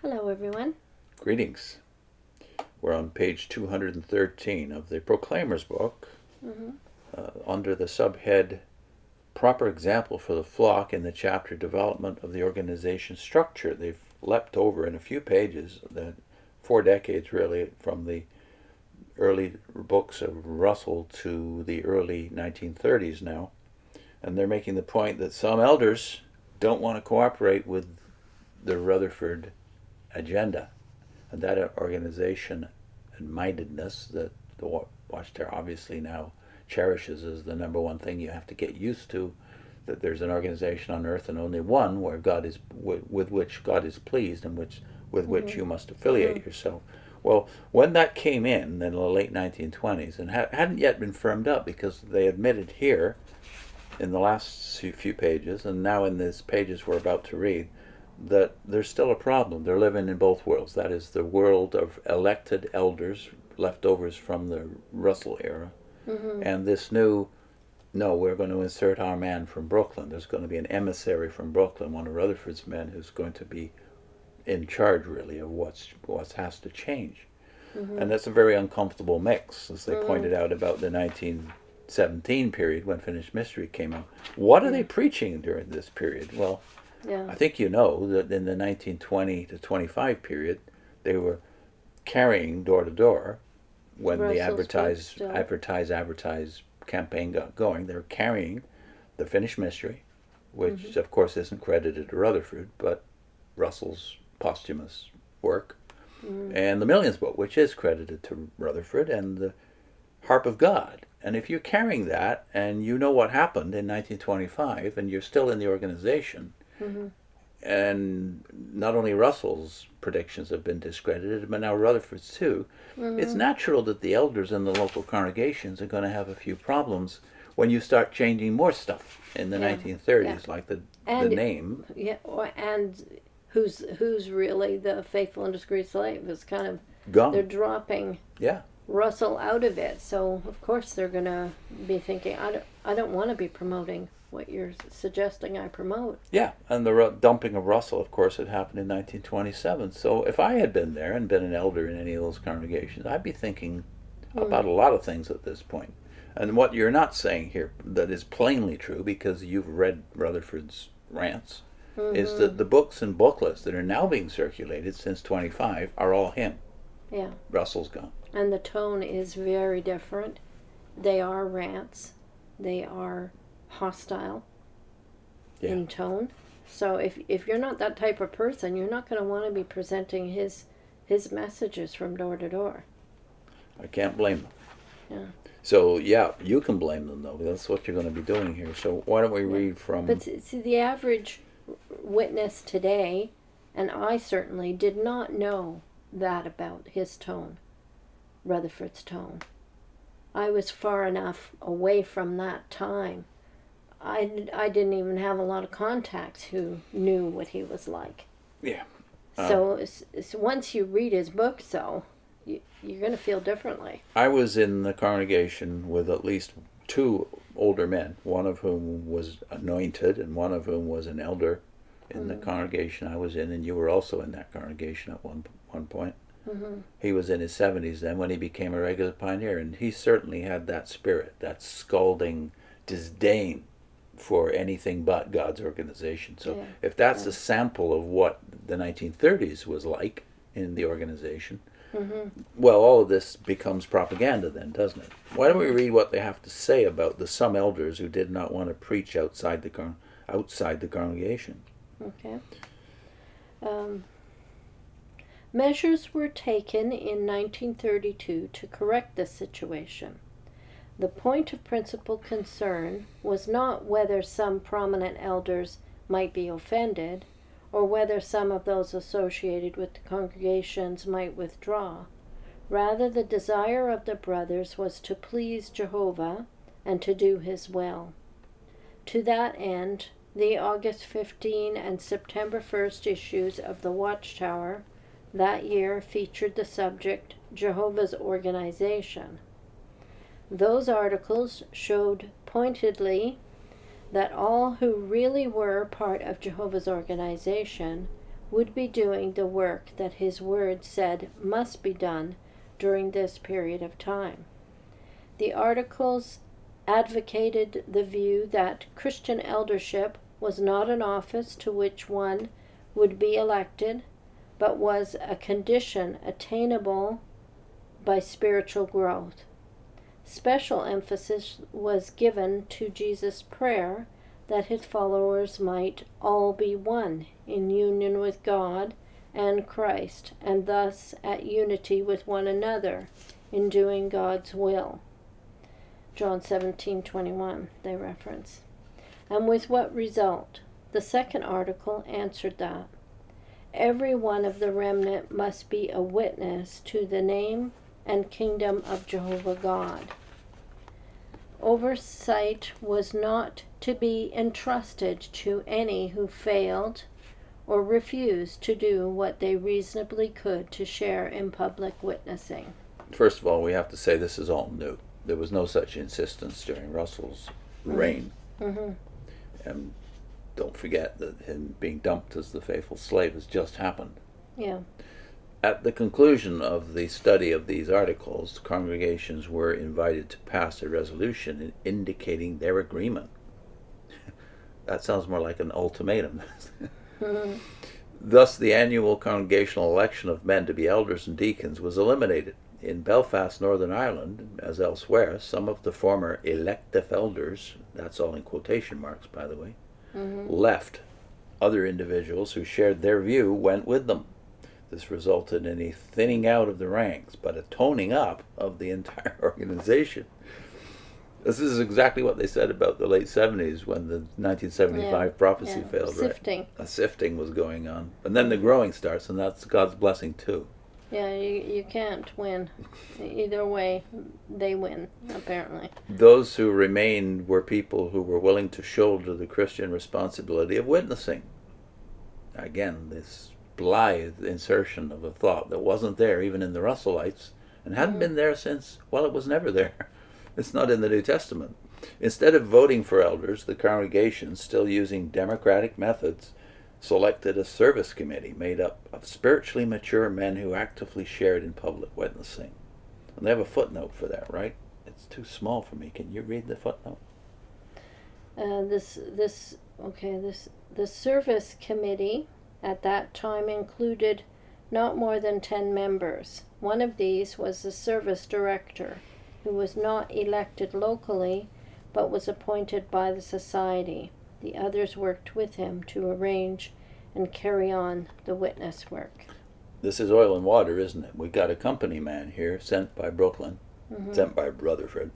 Hello, everyone. Greetings. We're on page 213 of the Proclaimer's book, Mm-hmm. under the subhead Proper Example for the Flock in the chapter Development of the Organization Structure. They've leapt over in a few pages, 4 decades really, from the early books of Russell to the early 1930s now. And they're making the point that some elders don't want to cooperate with the Rutherford agenda. And that organization and mindedness that the Watchtower obviously now cherishes as the number one thing you have to get used to, that there's an organization on earth and only one where God is with which God is pleased and with which you must affiliate yourself. Well, when that came in the late 1920s and hadn't yet been firmed up, because they admitted here in the last few pages and now in these pages we're about to read that there's still a problem. They're living in both worlds. That is the world of elected elders, leftovers from the Russell era, and this new, no, we're going to insert our man from Brooklyn. There's going to be an emissary from Brooklyn, one of Rutherford's men, who's going to be in charge, really, of what has to change. And that's a very uncomfortable mix, as they pointed out about the 1917 period when Finished Mystery came out. What are they preaching during this period? Well, I think you know that in the 1920 to 25 period, they were carrying door to door when the advertise campaign got going. They were carrying the Finished Mystery, which of course isn't credited to Rutherford, but Russell's posthumous work, and the Millions Book, which is credited to Rutherford, and the Harp of God. And if you're carrying that, and you know what happened in 1925, and you're still in the organization, and not only Russell's predictions have been discredited, but now Rutherford's too, it's natural that the elders in the local congregations are going to have a few problems when you start changing more stuff in the 1930s, like the name. Yeah, and who's really the faithful and discreet slave is kind of Gone. They're dropping Russell out of it, so of course they're gonna be thinking, I don't want to be promoting what you're suggesting I promote. Yeah, and the dumping of Russell, of course, had happened in 1927. So if I had been there and been an elder in any of those congregations, I'd be thinking about a lot of things at this point. And what you're not saying here that is plainly true, because you've read Rutherford's rants, is that the books and booklets that are now being circulated since 25 are all him. Yeah. Russell's gone. And the tone is very different. They are rants. They are hostile in tone. So if you're not that type of person, you're not going to want to be presenting his messages from door to door. I can't blame them. Yeah. So, yeah, you can blame them, though. That's what you're going to be doing here. So why don't we read from... But see, the average witness today, and I certainly did not know that about his tone, Rutherford's tone. I was far enough away from that time. I didn't even have a lot of contacts who knew what he was like. Yeah. So once you read his book, you're going to feel differently. I was in the congregation with at least two older men, one of whom was anointed and one of whom was an elder in the congregation I was in, and you were also in that congregation at one point. He was in his 70s then when he became a regular pioneer, and he certainly had that spirit, that scalding disdain for anything but God's organization. So if that's a sample of what the 1930s was like in the organization, well, all of this becomes propaganda then, doesn't it? Why don't we read what they have to say about the some elders who did not want to preach outside the congregation? Okay. Measures were taken in 1932 to correct this situation. The point of principal concern was not whether some prominent elders might be offended, or whether some of those associated with the congregations might withdraw. Rather, the desire of the brothers was to please Jehovah and to do his will. To that end, the August 15 and September 1st issues of the Watchtower that year featured the subject, Jehovah's Organization. Those articles showed pointedly that all who really were part of Jehovah's organization would be doing the work that his word said must be done during this period of time. The articles advocated the view that Christian eldership was not an office to which one would be elected, but was a condition attainable by spiritual growth. Special emphasis was given to Jesus' prayer that his followers might all be one in union with God and Christ, and thus at unity with one another in doing God's will. John 17:21, they reference. And with what result? The second article answered that. Every one of the remnant must be a witness to the name and kingdom of Jehovah God. Oversight was not to be entrusted to any who failed or refused to do what they reasonably could to share in public witnessing. First of all, we have to say this is all new. There was no such insistence during Russell's reign. Mm-hmm. And don't forget that him being dumped as the faithful slave has just happened. Yeah. At the conclusion of the study of these articles, congregations were invited to pass a resolution indicating their agreement. That sounds more like an ultimatum. Mm-hmm. Thus, the annual congregational election of men to be elders and deacons was eliminated. In Belfast, Northern Ireland, as elsewhere, some of the former elective elders, that's all in quotation marks, by the way, left. Other individuals who shared their view went with them. This resulted in a thinning out of the ranks, but a toning up of the entire organization. This is exactly what they said about the late 70s when the 1975 prophecy failed, sifting. Right? A sifting was going on. And then the growing starts, and that's God's blessing too. Yeah, you can't win. Either way, they win, apparently. Those who remained were people who were willing to shoulder the Christian responsibility of witnessing. Again, this blithe insertion of a thought that wasn't there even in the Russellites and hadn't been there since, well, it was never there. It's not in the New Testament. Instead of voting for elders, the congregation, still using democratic methods, selected a service committee made up of spiritually mature men who actively shared in public witnessing. And they have a footnote for that, right? It's too small for me. Can you read the footnote? The service committee at that time included not more than 10 members. One of these was the service director, who was not elected locally, but was appointed by the society. The others worked with him to arrange and carry on the witness work. This is oil and water, isn't it? We've got a company man here sent by Brooklyn, sent by Rutherford,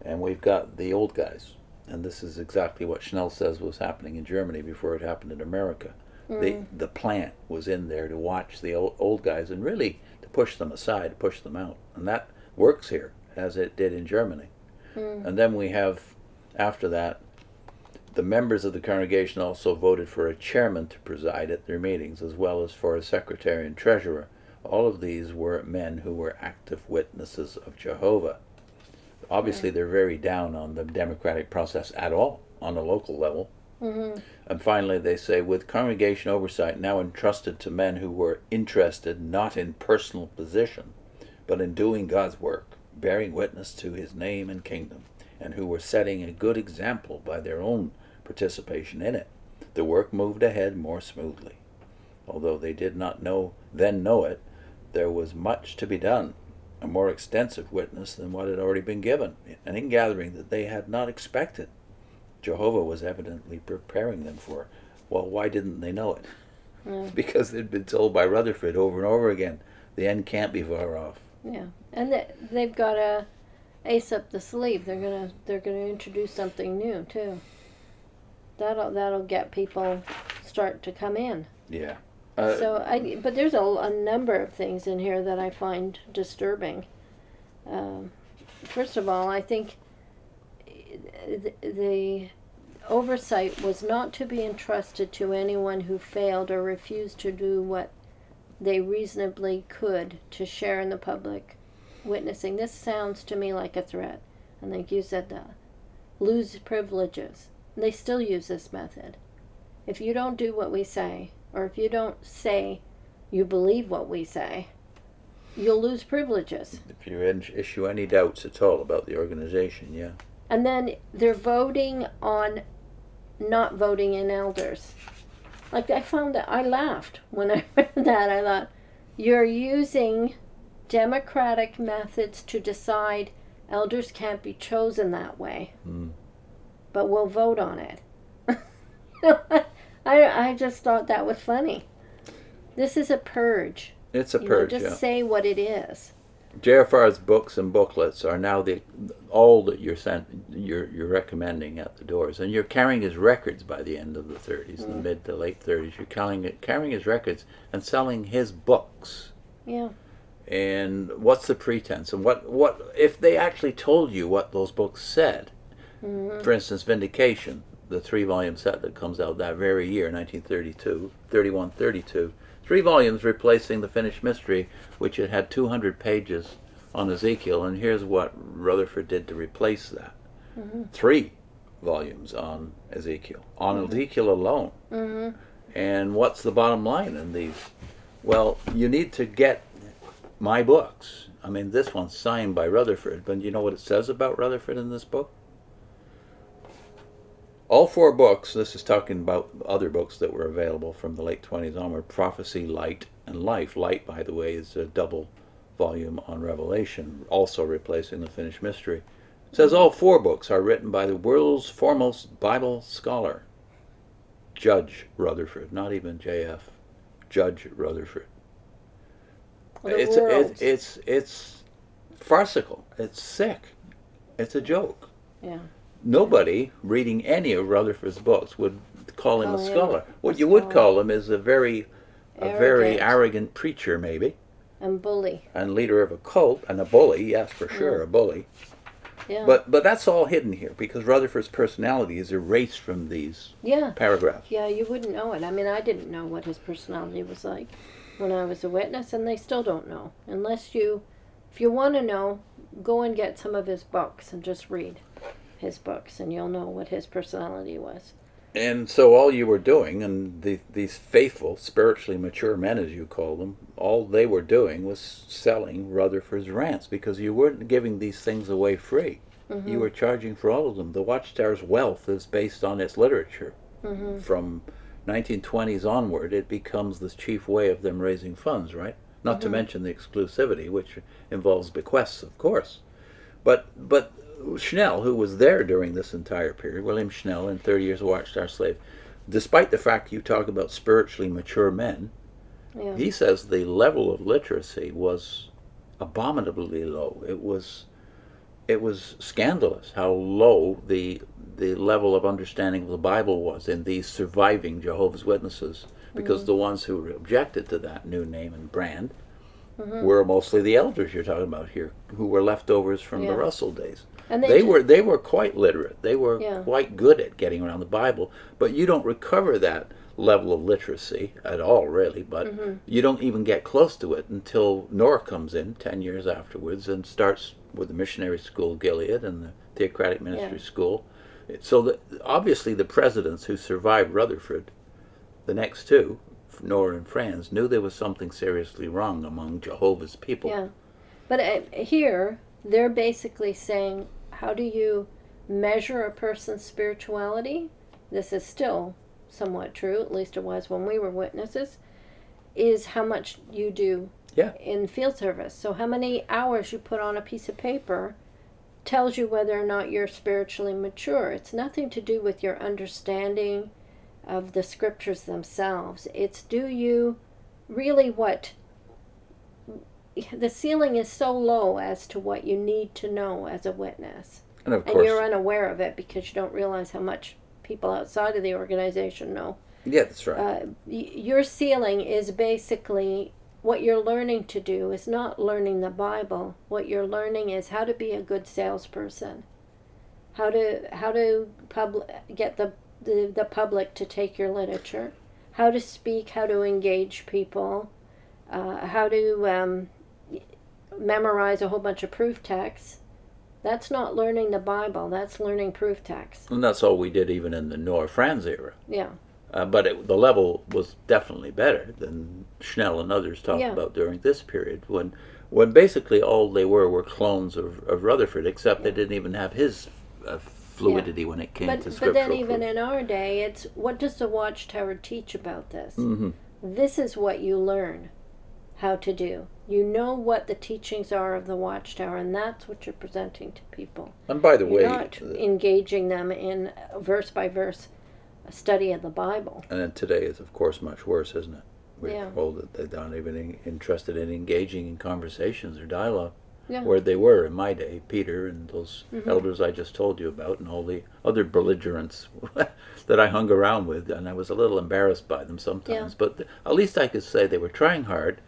and we've got the old guys. And this is exactly what Schnell says was happening in Germany before it happened in America. The plant was in there to watch the old guys and really to push them aside, push them out. And that works here, as it did in Germany. And then we have, after that, the members of the congregation also voted for a chairman to preside at their meetings, as well as for a secretary and treasurer. All of these were men who were active witnesses of Jehovah. Obviously, they're very down on the democratic process at all, on a local level. And finally, they say, with congregation oversight now entrusted to men who were interested not in personal position, but in doing God's work, bearing witness to his name and kingdom, and who were setting a good example by their own participation in it, the work moved ahead more smoothly. Although they did not know it, there was much to be done, a more extensive witness than what had already been given, an ingathering that they had not expected. Jehovah was evidently preparing them for. Well, why didn't they know it? Because they'd been told by Rutherford over and over again, the end can't be far off. Yeah, and they've got a ace up the sleeve. They're gonna introduce something new too. That'll get people start to come in. Yeah. But there's a number of things in here that I find disturbing. First of all, I think the oversight was not to be entrusted to anyone who failed or refused to do what they reasonably could to share in the public witnessing. This sounds to me like a threat. And like you said, lose privileges. They still use this method. If you don't do what we say, or if you don't say you believe what we say, you'll lose privileges. If you issue any doubts at all about the organization, yeah. And then they're voting on not voting in elders. Like, I found that I laughed when I read that. I thought, you're using democratic methods to decide elders can't be chosen that way, but we'll vote on it. I just thought that was funny. This is a purge. It's a purge, just say what it is. JFR's books and booklets are now all that you're recommending at the doors, and you're carrying his records by the end of the 30s, the mid to late 30s. You're carrying his records and selling his books. Yeah. And what's the pretense? And what if they actually told you what those books said? For instance, Vindication, the 3-volume set that comes out that very year, 1932, 31-32. 3 volumes replacing the finished mystery, which had 200 pages on Ezekiel, and here's what Rutherford did to replace that. 3 volumes on Ezekiel, Ezekiel alone. And what's the bottom line in these? Well, you need to get my books. I mean, this one's signed by Rutherford, but you know what it says about Rutherford in this book? All 4 books, this is talking about other books that were available from the late 20s onward, Prophecy, Light, and Life. Light, by the way, is a double volume on Revelation, also replacing the finished mystery. It says all 4 books are written by the world's foremost Bible scholar, Judge Rutherford, not even J.F., Judge Rutherford. It's farcical. It's sick. It's a joke. Yeah. Nobody reading any of Rutherford's books would call him a scholar. What you would call him is a very arrogant preacher, maybe. And bully. And leader of a cult, and a bully, yes, for sure, a bully. Yeah. But that's all hidden here, because Rutherford's personality is erased from these paragraphs. Yeah, you wouldn't know it. I mean, I didn't know what his personality was like when I was a witness, and they still don't know. If you want to know, go and get some of his books and just read his books, and you'll know what his personality was. And so all you were doing, and these faithful, spiritually mature men, as you call them, all they were doing was selling Rutherford's rants, because you weren't giving these things away free. You were charging for all of them. The Watchtower's wealth is based on its literature. From 1920s onward, it becomes the chief way of them raising funds, right? Not to mention the exclusivity, which involves bequests, of course. But Schnell, who was there during this entire period, William Schnell, in 30 Years of Watchtower Slave, despite the fact you talk about spiritually mature men, he says the level of literacy was abominably low. It was scandalous how low the level of understanding of the Bible was in these surviving Jehovah's Witnesses, because the ones who objected to that new name and brand were mostly the elders you're talking about here, who were leftovers from the Russell days. And they were quite literate. They were quite good at getting around the Bible, but you don't recover that level of literacy at all, really. But you don't even get close to it until Noah comes in 10 years afterwards and starts with the missionary school, Gilead, and the theocratic ministry school. So obviously the presidents who survived Rutherford, the next 2, Noah and Franz, knew there was something seriously wrong among Jehovah's people. Yeah, but here they're basically saying, how do you measure a person's spirituality? This is still somewhat true, at least it was when we were witnesses, is how much you do in field service. So how many hours you put on a piece of paper tells you whether or not you're spiritually mature. It's nothing to do with your understanding of the scriptures themselves. It's, do you really the ceiling is so low as to what you need to know as a witness. And of course, and you're unaware of it because you don't realize how much people outside of the organization know. Yeah, that's right. Your ceiling is basically, what you're learning to do is not learning the Bible. What you're learning is how to be a good salesperson, how to get the public to take your literature, how to speak, how to engage people, how to memorize a whole bunch of proof texts. That's not learning the Bible. That's learning proof texts. And that's all we did even in the Noah Franz era. Yeah. But the level was definitely better than Schnell and others talked about during this period, when basically all they were clones of Rutherford, except they didn't even have his fluidity when it came to scriptural But then even proof. in our day, it's what does the Watchtower teach about this? Mm-hmm. This is what you learn how to do. You know what the teachings are of the Watchtower, and that's what you're presenting to people. And by the You're way, not engaging them in verse by verse study of the Bible. And today is, of course, much worse, isn't it? We're Yeah. told that they're not even interested in engaging in conversations or dialogue. Yeah. Where they were in my day, Peter and those elders I just told you about, and all the other belligerents that I hung around with, and I was a little embarrassed by them sometimes. But at least I could say they were trying hard,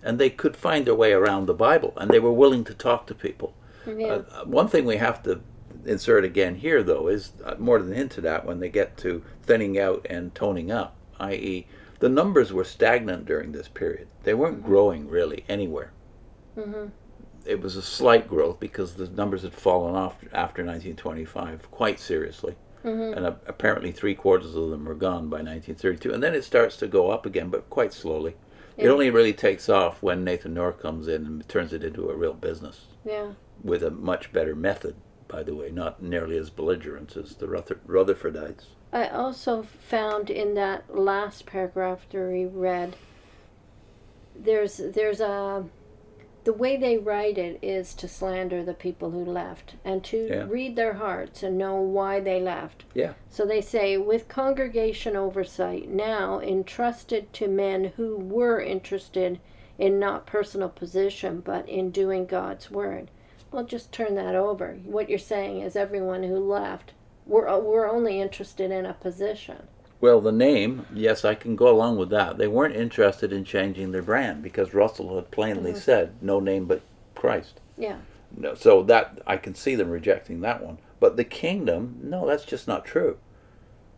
and they could find their way around the Bible, and they were willing to talk to people. Yeah. One thing we have to insert again here, though, is more than hinted at when they get to thinning out and toning up, i.e., the numbers were stagnant during this period. They weren't growing really anywhere. Mm-hmm. It was a slight growth because the numbers had fallen off after 1925 quite seriously. Mm-hmm. And apparently 3/4 of them were gone by 1932. And then it starts to go up again, but quite slowly. It only really takes off when Nathan Knorr comes in and turns it into a real business. Yeah. With a much better method, by the way, not nearly as belligerent as the Rutherfordites. I also found in that last paragraph that we read, there's the way they write it is to slander the people who left and to read their hearts and know why they left. Yeah. So they say, with congregation oversight now entrusted to men who were interested in not personal position but in doing God's word. Well, just turn that over. What you're saying is everyone who left were only interested in a position. Well, the name, yes, I can go along with that. They weren't interested in changing their brand because Russell had plainly said, no name but Christ. Yeah. No, so that I can see them rejecting that one. But the kingdom, no, that's just not true.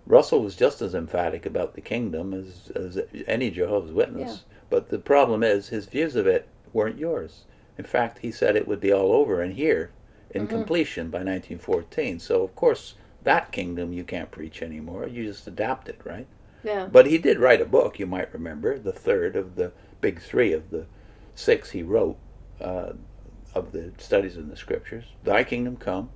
Russell was just as emphatic about the kingdom as any Jehovah's Witness. Yeah. But the problem is his views of it weren't yours. In fact, he said it would be all over and here in completion by 1914. So, of course, that kingdom you can't preach anymore. You just adapt it, right? Yeah. But he did write a book, you might remember, the third of the big three of the six he wrote of the studies in the scriptures. Thy Kingdom Come,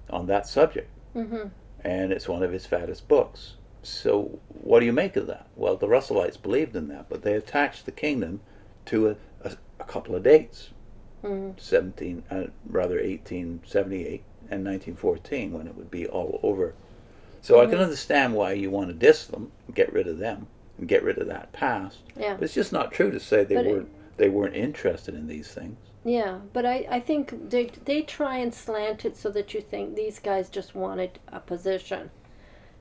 on that subject. Mm-hmm. And it's one of his fattest books. So what do you make of that? Well, the Russellites believed in that, but they attached the kingdom to a couple of dates. 1878 and 1914, when it would be all over. So I can understand why you want to diss them, get rid of them, and get rid of that past. Yeah. But it's just not true to say they weren't interested in these things. Yeah, but I think they try and slant it so that you think these guys just wanted a position.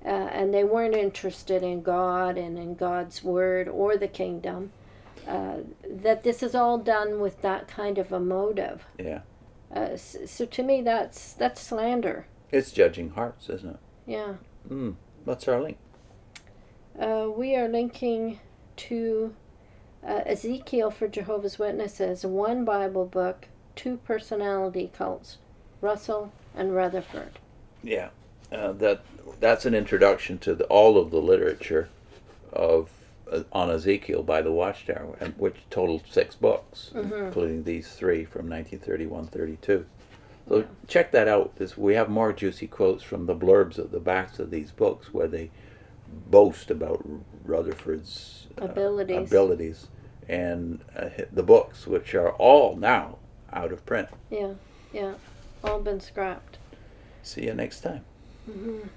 And they weren't interested in God and in God's word or the kingdom. That this is all done with that kind of a motive. Yeah. So to me, that's slander. It's judging hearts, isn't it? Yeah. What's our link? We are linking to Ezekiel for Jehovah's Witnesses, one Bible book, two personality cults, Russell and Rutherford. Yeah. That's an introduction to all of the literature of on Ezekiel by the Watchtower, which totaled 6 books, including these 3 from 1931-32. So check that out. We have more juicy quotes from the blurbs at the backs of these books where they boast about Rutherford's abilities and the books, which are all now out of print. Yeah, all been scrapped. See you next time. Mm-hmm.